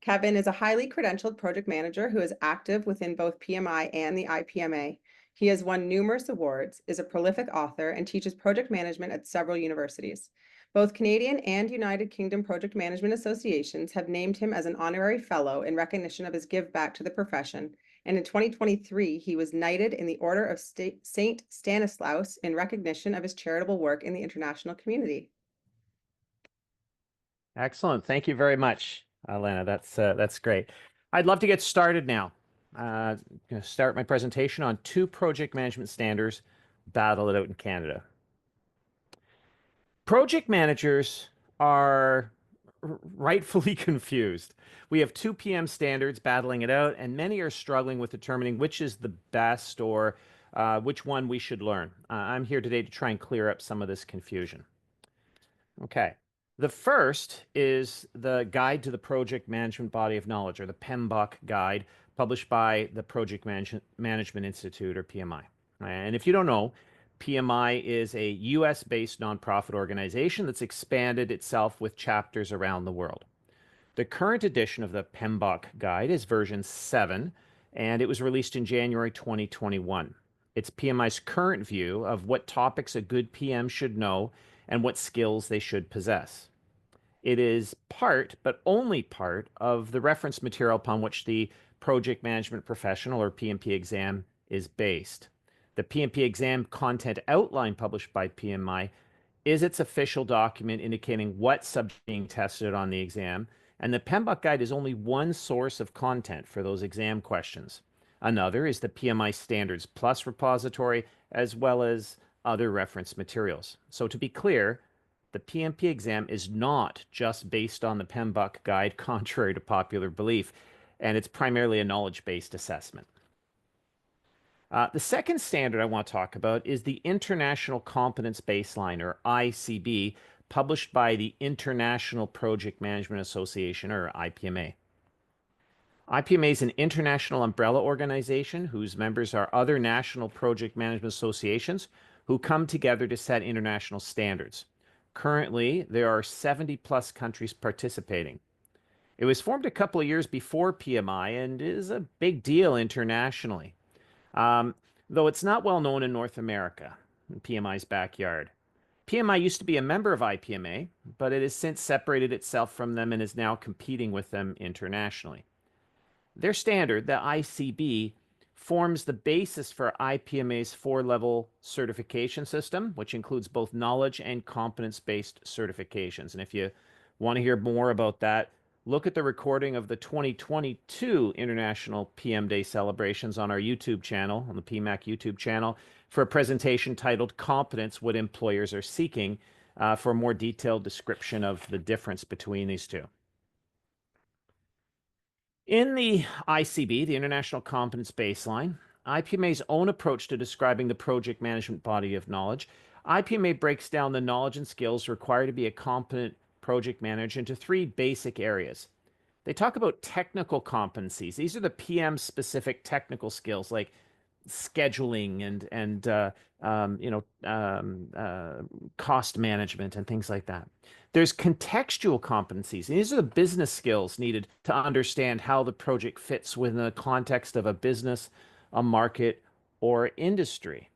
Kevin is a highly credentialed project manager who is active within both PMI and the IPMA. He has won numerous awards, is a prolific author, and teaches project management at several universities. Both Canadian and United Kingdom Project Management Associations have named him as an honorary fellow in recognition of his give back to the profession, and in 2023, he was knighted in the Order of St. Stanislaus in recognition of his charitable work in the international community. Excellent. Thank you very much, Lana. That's great. I'd love to get started now. I'm going to start my presentation on 2 project management standards battled out in Canada. Project managers are rightfully confused. We have 2 PM standards battling it out, and many are struggling with determining which is the best or which one we should learn. I'm here today to try and clear up some of this confusion. Okay. The first is the Guide to the Project Management Body of Knowledge, or the PMBoK guide, published by the Project Management Institute, or PMI. And if you don't know, PMI is a US-based nonprofit organization that's expanded itself with chapters around the world. The current edition of the PMBoK guide is version 7, and it was released in January 2021. It's PMI's current view of what topics a good PM should know and what skills they should possess. It is part, but only part, of the reference material upon which the Project Management Professional, or PMP exam, is based. The PMP exam content outline published by PMI is its official document indicating what subject being tested on the exam, and the PMBoK guide is only one source of content for those exam questions. Another is the PMI Standards Plus repository, as well as other reference materials. So to be clear, the PMP exam is not just based on the PMBoK guide, contrary to popular belief, and it's primarily a knowledge-based assessment. The second standard I want to talk about is the International Competence Baseline, or ICB, published by the International Project Management Association, or IPMA. IPMA is an international umbrella organization whose members are other national project management associations who come together to set international standards. Currently, there are 70+ countries participating. It was formed a couple of years before PMI and is a big deal internationally, though it's not well known in North America, in PMI's backyard. PMI used to be a member of IPMA, but it has since separated itself from them and is now competing with them internationally. Their standard, the ICB, forms the basis for IPMA's 4-level certification system, which includes both knowledge and competence-based certifications. And if you want to hear more about that, look at the recording of the 2022 International PM Day celebrations on our YouTube channel, on the PMAC YouTube channel, for a presentation titled Competence, What Employers Are Seeking, for a more detailed description of the difference between these two. In the ICB, the International Competence Baseline, IPMA's own approach to describing the project management body of knowledge, IPMA breaks down the knowledge and skills required to be a competent project manager into 3 basic areas. They talk about technical competencies. These are the PM-specific technical skills like scheduling and cost management and things like that. There's contextual competencies. These are the business skills needed to understand how the project fits within the context of a business, a market, or industry.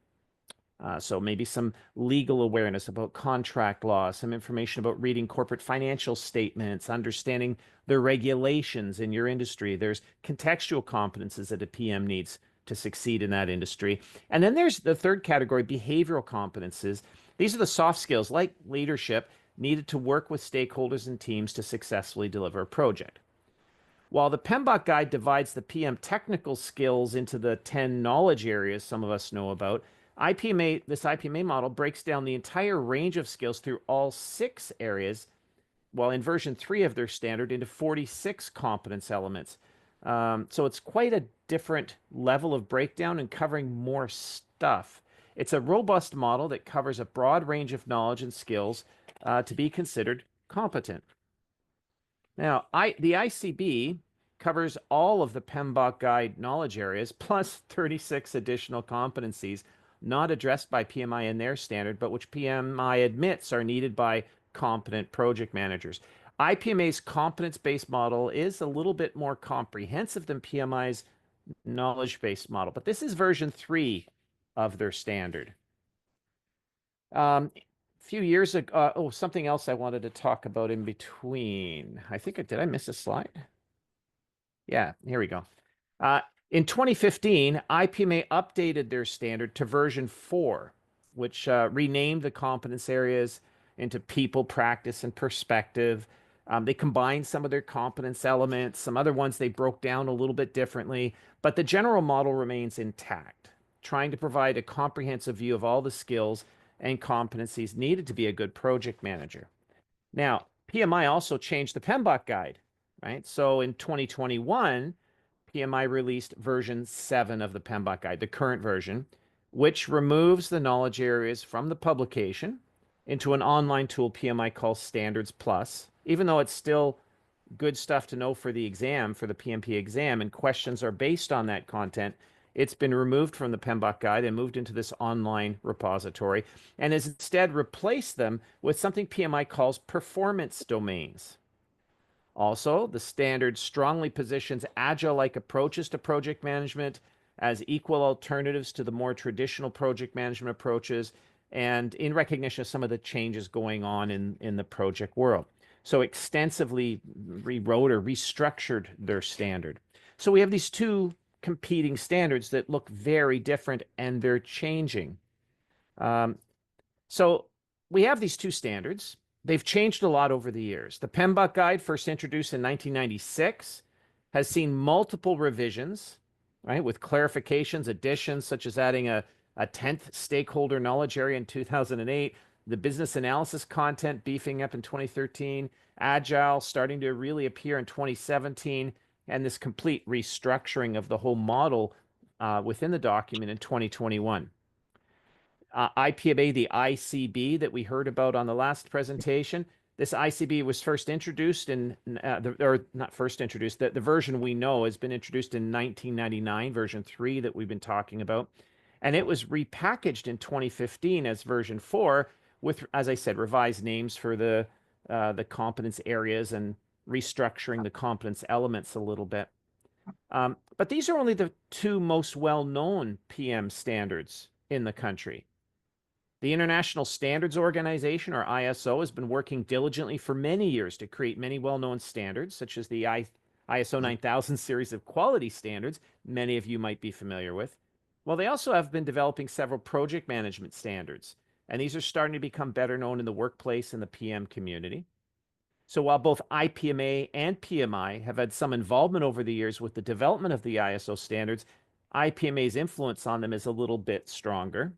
So maybe some legal awareness about contract law, some information about reading corporate financial statements, understanding the regulations in your industry. There's contextual competences that a PM needs to succeed in that industry. And then there's the third category, behavioral competences. These are the soft skills like leadership needed to work with stakeholders and teams to successfully deliver a project. While the PMBoK guide divides the PM technical skills into the 10 knowledge areas some of us know about, this IPMA model breaks down the entire range of skills through all 6 areas, while in version 3 of their standard into 46 competence elements. So it's quite a different level of breakdown and covering more stuff. It's a robust model that covers a broad range of knowledge and skills to be considered competent. Now, the ICB covers all of the PMBoK guide knowledge areas, plus 36 additional competencies not addressed by PMI in their standard, but which PMI admits are needed by competent project managers. IPMA's competence-based model is a little bit more comprehensive than PMI's knowledge-based model, but this is version 3 of their standard. A few years ago, oh, something else I wanted to talk about in between. Did I miss a slide? Yeah, here we go. In 2015, IPMA updated their standard to version 4, which renamed the competence areas into people, practice, and perspective. They combined some of their competence elements. Some other ones they broke down a little bit differently, but the general model remains intact, trying to provide a comprehensive view of all the skills and competencies needed to be a good project manager. Now, PMI also changed the PMBoK guide, right? So in 2021, PMI released version 7 of the PMBoK guide, the current version, which removes the knowledge areas from the publication into an online tool PMI calls Standards Plus, even though it's still good stuff to know for the exam, for the PMP exam, and questions are based on that content. It's been removed from the PMBoK guide and moved into this online repository and has instead replaced them with something PMI calls performance domains. Also, the standard strongly positions agile-like approaches to project management as equal alternatives to the more traditional project management approaches and in recognition of some of the changes going on in the project world. So extensively rewrote or restructured their standard. So we have these two competing standards that look very different and they're changing. So we have these two standards. They've changed a lot over the years. The PMBoK guide, first introduced in 1996, has seen multiple revisions, right, with clarifications, additions, such as adding a 10th stakeholder knowledge area in 2008, the business analysis content beefing up in 2013, Agile starting to really appear in 2017, and this complete restructuring of the whole model within the document in 2021. IPMA, the ICB that we heard about on the last presentation. This ICB was first introduced or not first introduced, the version we know has been introduced in 1999, version 3 that we've been talking about. And it was repackaged in 2015 as version 4 with, as I said, revised names for the competence areas and restructuring the competence elements a little bit. But these are only the two most well-known PM standards in the country. The International Standards Organization, or ISO, has been working diligently for many years to create many well-known standards, such as the ISO 9000 series of quality standards, many of you might be familiar with. Well, they also have been developing several project management standards, and these are starting to become better known in the workplace and the PM community. So while both IPMA and PMI have had some involvement over the years with the development of the ISO standards, IPMA's influence on them is a little bit stronger.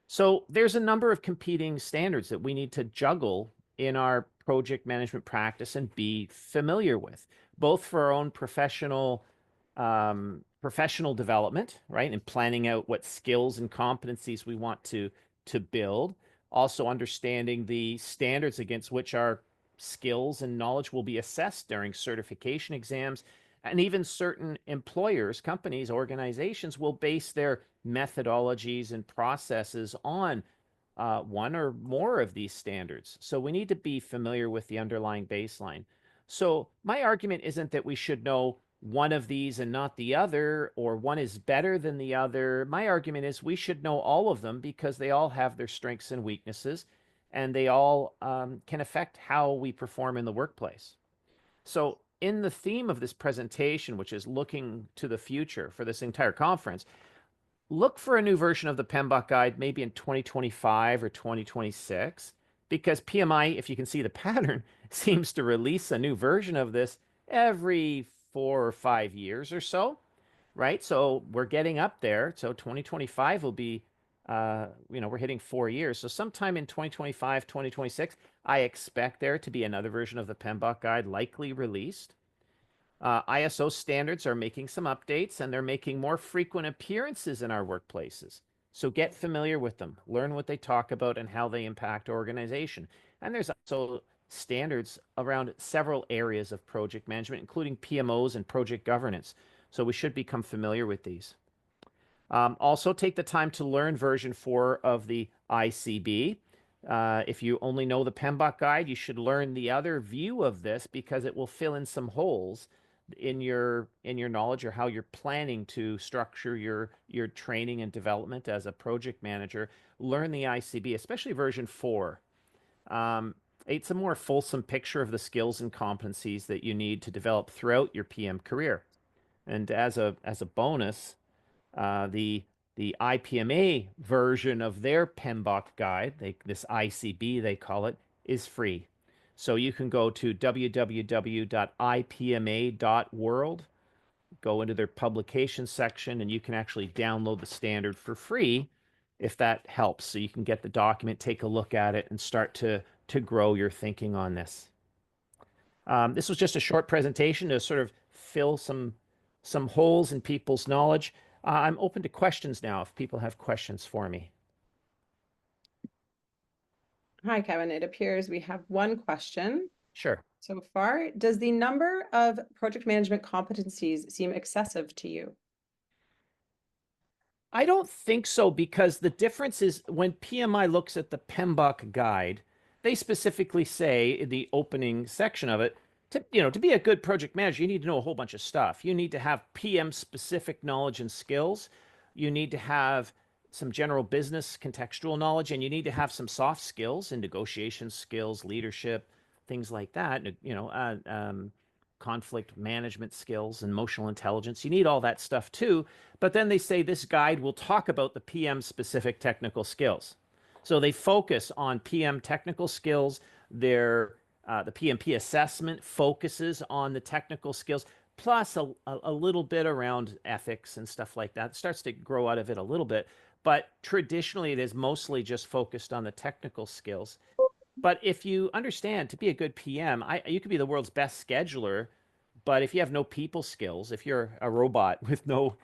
So there's a number of competing standards that we need to juggle in our project management practice and be familiar with, both for our own professional development, right, and planning out what skills and competencies we want to build. Also understanding the standards against which our skills and knowledge will be assessed during certification exams. And even certain employers, companies, organizations will base their methodologies and processes on one or more of these standards. So we need to be familiar with the underlying baseline. So my argument isn't that we should know one of these and not the other, or one is better than the other. My argument is we should know all of them because they all have their strengths and weaknesses, and they all can affect how we perform in the workplace. So in the theme of this presentation, which is looking to the future for this entire conference, look for a new version of the PMBoK guide maybe in 2025 or 2026, because PMI, if you can see the pattern, seems to release a new version of this every 4 or 5 years or so, right? So we're getting up there. So 2025 will be, we're hitting 4 years. So sometime in 2025, 2026, I expect there to be another version of the PMBoK guide likely released. ISO standards are making some updates, and they're making more frequent appearances in our workplaces. So get familiar with them, learn what they talk about and how they impact organization. And there's also standards around several areas of project management, including PMOs and project governance. So we should become familiar with these. Also take the time to learn version 4 of the ICB. If you only know the PMBoK guide, you should learn the other view of this because it will fill in some holes in your knowledge or how you're planning to structure your training and development as a project manager. Learn the ICB, especially version 4. Um, it's a more fulsome picture of the skills and competencies that you need to develop throughout your PM career. And as a bonus, the IPMA version of their PMBoK guide, this ICB they call it, is free. So you can go to www.ipma.world, go into their publication section, and you can actually download the standard for free if that helps. So you can get the document, take a look at it, and start to grow your thinking on this. This was just a short presentation to sort of fill some holes in people's knowledge. I'm open to questions now if people have questions for me. Hi, Kevin. It appears we have one question Sure. so far. Does the number of project management competencies seem excessive to you? I don't think so because the difference is when PMI looks at the PMBoK guide, they specifically say in the opening section of it, to be a good project manager, you need to know a whole bunch of stuff. You need to have PM specific knowledge and skills. You need to have some general business contextual knowledge, and you need to have some soft skills and negotiation skills, leadership, things like that. Conflict management skills and emotional intelligence. You need all that stuff too. But then they say this guide will talk about the PM specific technical skills. So they focus on PM technical skills. The PMP assessment focuses on the technical skills, plus a little bit around ethics and stuff like that. It starts to grow out of it a little bit. But traditionally, it is mostly just focused on the technical skills. But if you understand to be a good PM, you could be the world's best scheduler, but if you have no people skills, if you're a robot with no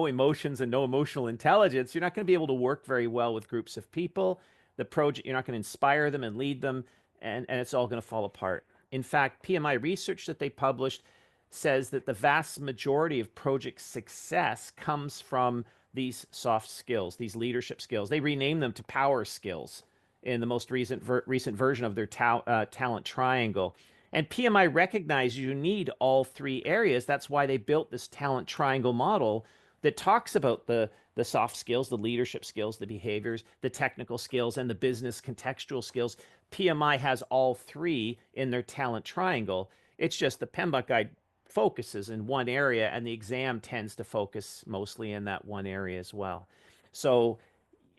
emotions and no emotional intelligence, you're not going to be able to work very well with groups of people. The project, you're not going to inspire them and lead them, and it's all going to fall apart. In fact, PMI research that they published says that the vast majority of project success comes from these soft skills, these leadership skills. They rename them to power skills in the most recent version of their talent triangle. And PMI recognizes you need all three areas. That's why they built this talent triangle model that talks about the soft skills, the leadership skills, the behaviors, the technical skills, and the business contextual skills. PMI has all three in their talent triangle. It's just the PMBoK guide focuses in one area, and the exam tends to focus mostly in that one area as well. So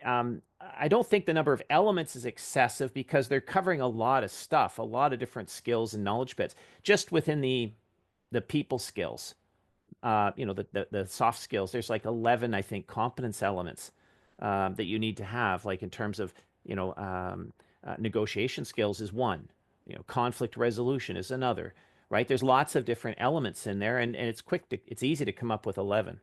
I don't think the number of elements is excessive because they're covering a lot of stuff, a lot of different skills and knowledge bits, just within the people skills. The soft skills. There's like 11, I think, competence elements that you need to have, like in terms of negotiation skills is one. Conflict resolution is another. Right? There's lots of different elements in there, and it's easy to come up with 11.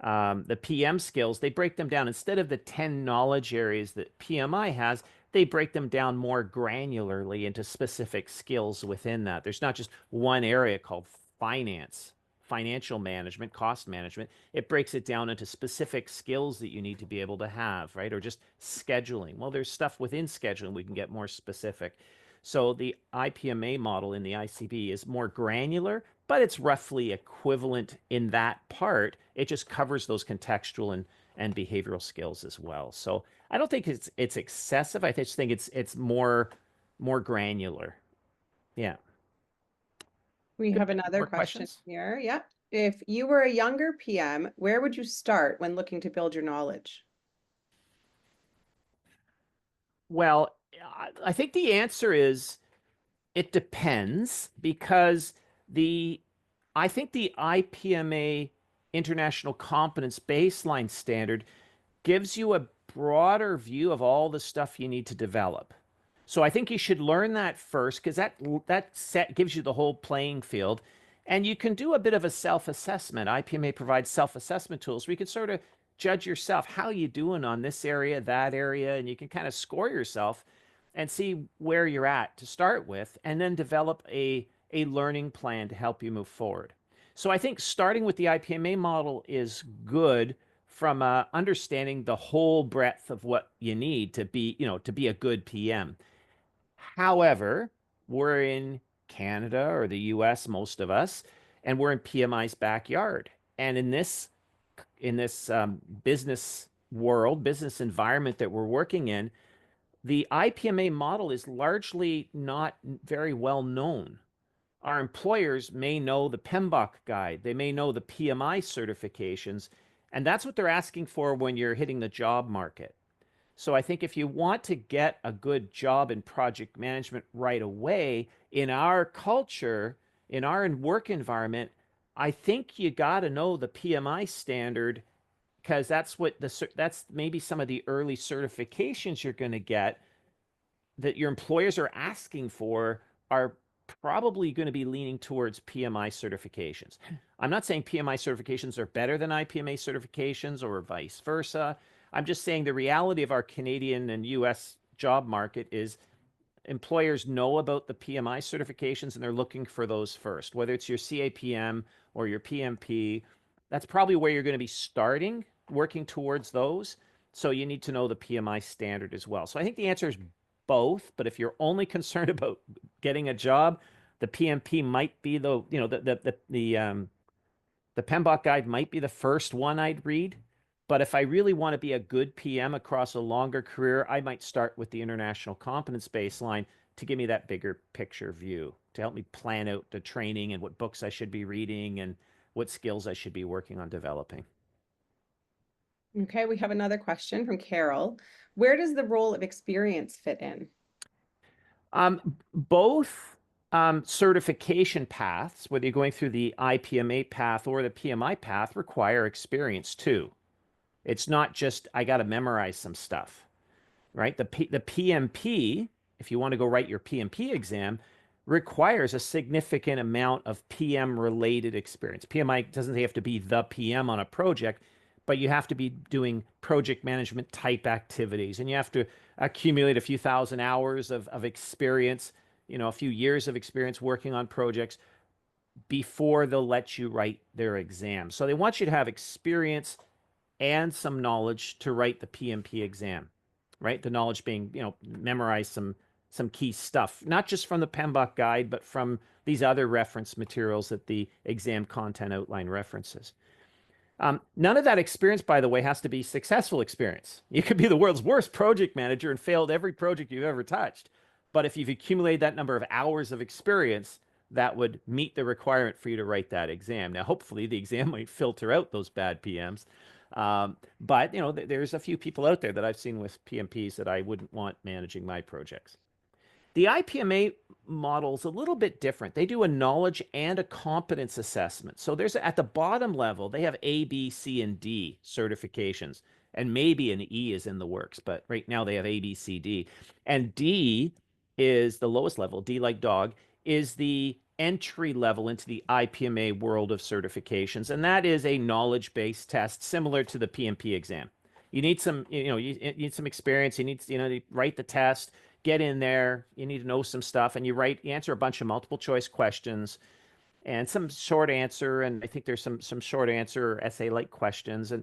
The PM skills, they break them down. Instead of the 10 knowledge areas that PMI has, they break them down more granularly into specific skills within that. There's not just one area called finance, financial management, cost management. It breaks it down into specific skills that you need to be able to have, right? Or just scheduling. Well, there's stuff within scheduling we can get more specific. So the IPMA model in the ICB is more granular, but it's roughly equivalent in that part. It just covers those contextual and behavioral skills as well. So I don't think it's excessive. I just think it's more granular. Yeah. We Good. have another More question questions? here. Yep. If you were a younger PM, where would you start when looking to build your knowledge? Well, I think the answer is it depends because the I think the IPMA International Competence Baseline Standard gives you a broader view of all the stuff you need to develop. So I think you should learn that first because that set gives you the whole playing field. And you can do a bit of a self-assessment. IPMA provides self-assessment tools where you can sort of judge yourself. How you doing on this area, that area? And you can kind of score yourself and see where you're at to start with, and then develop a learning plan to help you move forward. So I think starting with the IPMA model is good from understanding the whole breadth of what you need to be, to be a good PM. However, we're in Canada or the US, most of us, and we're in PMI's backyard. And in this business world, business environment that we're working in, the IPMA model is largely not very well known. Our employers may know the PMBoK guide, they may know the PMI certifications, and that's what they're asking for when you're hitting the job market. So I think if you want to get a good job in project management right away in our culture, in our work environment, I think you got to know the PMI standard because that's maybe some of the early certifications you're going to get that your employers are asking for are probably going to be leaning towards PMI certifications. I'm not saying PMI certifications are better than IPMA certifications or vice versa. I'm just saying the reality of our Canadian and US job market is employers know about the PMI certifications and they're looking for those first, whether it's your CAPM or your PMP. That's probably where you're going to be starting working towards those. So you need to know the PMI standard as well. So I think the answer is both, but if you're only concerned about getting a job, the PMP might be the PMBoK guide might be the first one I'd read. But if I really want to be a good PM across a longer career, I might start with the International Competence Baseline to give me that bigger picture view, to help me plan out the training and what books I should be reading and what skills I should be working on developing. Okay, we have another question from Carol. Where does the role of experience fit in? Both certification paths, whether you're going through the IPMA path or the PMI path, require experience too. It's not just I got to memorize some stuff, right? The PMP, if you want to go write your PMP exam, requires a significant amount of PM related experience. PMI doesn't have to be the PM on a project, but you have to be doing project management type activities and you have to accumulate a few thousand hours of experience, a few years of experience working on projects before they'll let you write their exam. So they want you to have experience and some knowledge to write the PMP exam, right? The knowledge being, memorize some key stuff, not just from the PMBoK guide, but from these other reference materials that the exam content outline references. None of that experience, by the way, has to be successful experience. You could be the world's worst project manager and failed every project you've ever touched. But if you've accumulated that number of hours of experience, that would meet the requirement for you to write that exam. Now, hopefully, the exam might filter out those bad PMs. But there's a few people out there that I've seen with PMPs that I wouldn't want managing my projects. The IPMA model is a little bit different. They do a knowledge and a competence assessment. So there's at the bottom level, they have A, B, C, and D certifications. And maybe an E is in the works, but right now they have A, B, C, D. And D is the lowest level, D like dog, is the entry level into the IPMA world of certifications. And that is a knowledge-based test similar to the PMP exam. You need some, you need some experience. You need, to write the test, get in there. You need to know some stuff, and you answer a bunch of multiple choice questions and some short answer. And I think there's some short answer essay like questions.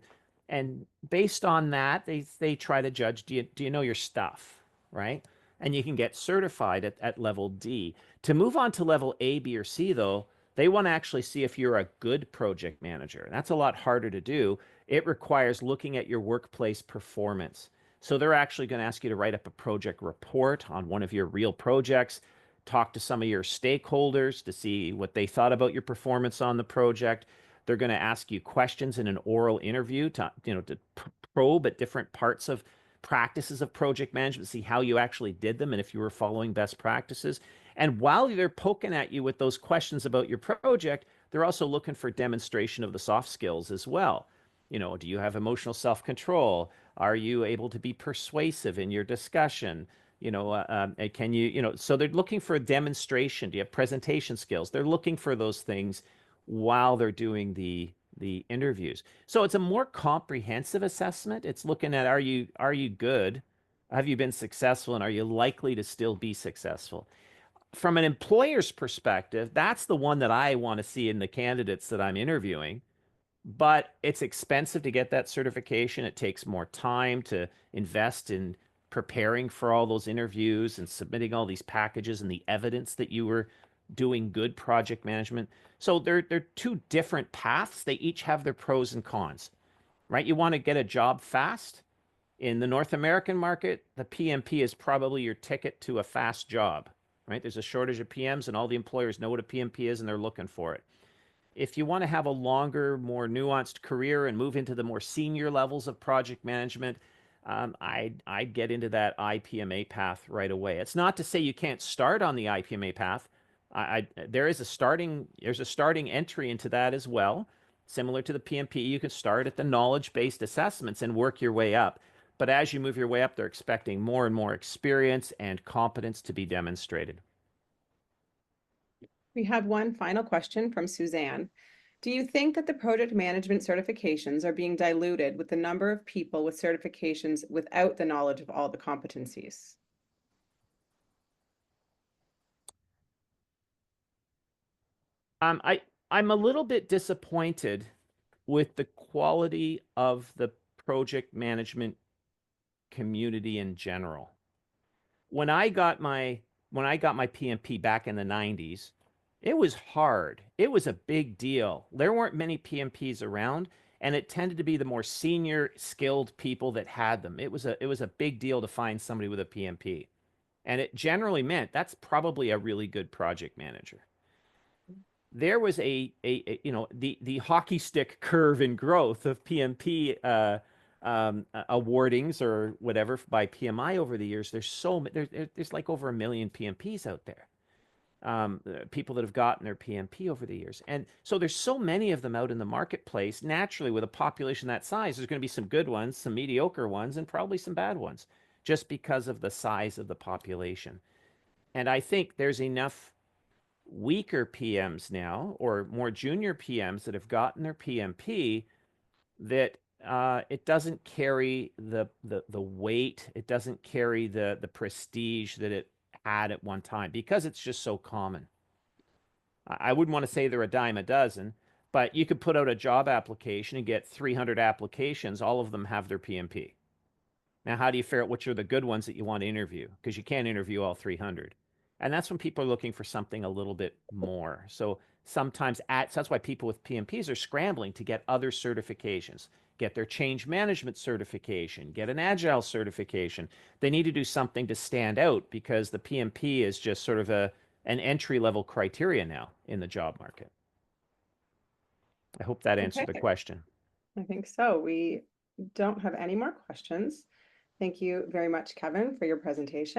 And based on that, they try to judge, do you know your stuff, right? And you can get certified at level D. To move on to level A, B, or C, though, they want to actually see if you're a good project manager. And that's a lot harder to do. It requires looking at your workplace performance. So they're actually going to ask you to write up a project report on one of your real projects, talk to some of your stakeholders to see what they thought about your performance on the project. They're going to ask you questions in an oral interview to probe at different parts of practices of project management, see how you actually did them and if you were following best practices. And while they're poking at you with those questions about your project, they're also looking for demonstration of the soft skills as well. Do you have emotional self-control? Are you able to be persuasive in your discussion? Can you, so they're looking for a demonstration. Do you have presentation skills? They're looking for those things while they're doing the interviews. So it's a more comprehensive assessment. It's looking at are you good? Have you been successful? And are you likely to still be successful? From an employer's perspective, that's the one that I want to see in the candidates that I'm interviewing but it's expensive to get that certification. It takes more time to invest in preparing for all those interviews and submitting all these packages and the evidence that you were doing good project management. So they're two different paths. They each have their pros and cons, right? You want to get a job fast. In the North American market, the PMP is probably your ticket to a fast job, right? There's a shortage of PMs, and all the employers know what a PMP is and they're looking for it. If you want to have a longer, more nuanced career and move into the more senior levels of project management, I'd get into that IPMA path right away. It's not to say you can't start on the IPMA path. There's a starting entry into that as well. Similar to the PMP, you can start at the knowledge-based assessments and work your way up. But as you move your way up, they're expecting more and more experience and competence to be demonstrated. We have one final question from Suzanne. Do you think that the project management certifications are being diluted with the number of people with certifications without the knowledge of all the competencies? I'm a little bit disappointed with the quality of the project management community in general. When I got my PMP back in the 90s, it was hard. It was a big deal. There weren't many PMPs around, and it tended to be the more senior, skilled people that had them. It was a big deal to find somebody with a PMP. And it generally meant that's probably a really good project manager. There was the hockey stick curve in growth of PMP awardings or whatever by PMI over the years. There's like over 1 million PMPs out there. People that have gotten their PMP over the years, and so there's so many of them out in the marketplace. Naturally, with a population that size, there's going to be some good ones, some mediocre ones, and probably some bad ones, just because of the size of the population. And I think there's enough weaker PMs now or more junior PMs that have gotten their PMP that it doesn't carry the weight, it doesn't carry the prestige that it had at one time because it's just so common. I wouldn't want to say they're a dime a dozen, but you could put out a job application and get 300 applications. All of them have their PMP. Now, how do you figure out which are the good ones that you want to interview? Because you can't interview all 300. And that's when people are looking for something a little bit more. So sometimes so that's why people with PMPs are scrambling to get other certifications, get their change management certification, get an agile certification. They need to do something to stand out because the PMP is just sort of an entry level criteria now in the job market. I hope that answered Okay, the question. I think so. We don't have any more questions. Thank you very much, Kevin, for your presentation.